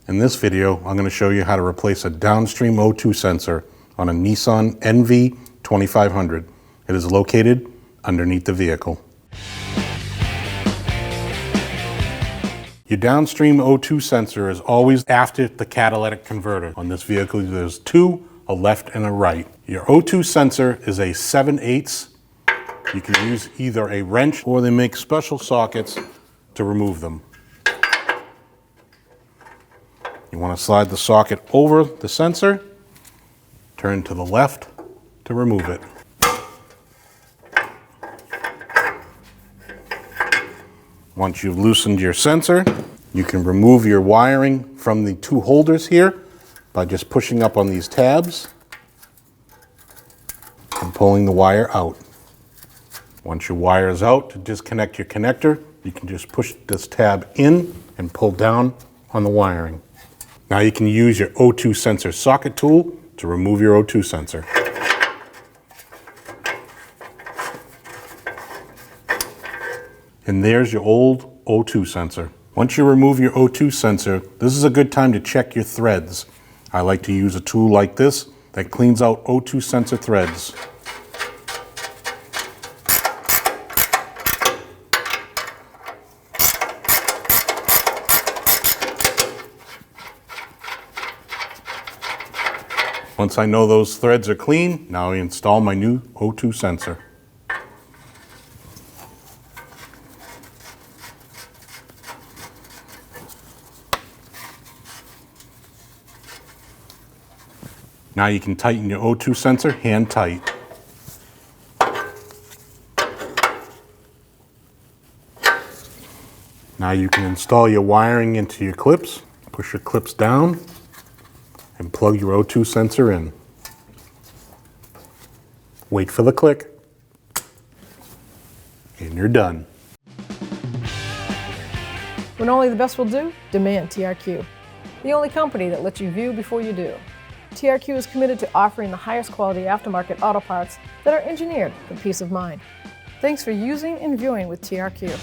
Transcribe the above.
In this video, I'm going to show you how to replace a downstream O2 sensor on a Nissan NV2500. It is located underneath the vehicle. Your downstream O2 sensor is always after the catalytic converter. On this vehicle, there's two, a left and a right. Your O2 sensor is a 7/8. You can use either a wrench or they make special sockets to remove them. You want to slide the socket over the sensor, turn to the left to remove it. Once you've loosened your sensor, you can remove your wiring from the two holders here by just pushing up on these tabs and pulling the wire out. Once your wire is out, to disconnect your connector, you can just push this tab in and pull down on the wiring. Now you can use your O2 sensor socket tool to remove your O2 sensor. And there's your old O2 sensor. Once you remove your O2 sensor, this is a good time to check your threads. I like to use a tool like this that cleans out O2 sensor threads. Once I know those threads are clean, now I install my new O2 sensor. Now you can tighten your O2 sensor hand tight. Now you can install your wiring into your clips. Push your clips down and plug your O2 sensor in. Wait for the click, and you're done. When only the best will do, demand TRQ. The only company that lets you view before you do. TRQ is committed to offering the highest quality aftermarket auto parts that are engineered for peace of mind. Thanks for using and viewing with TRQ.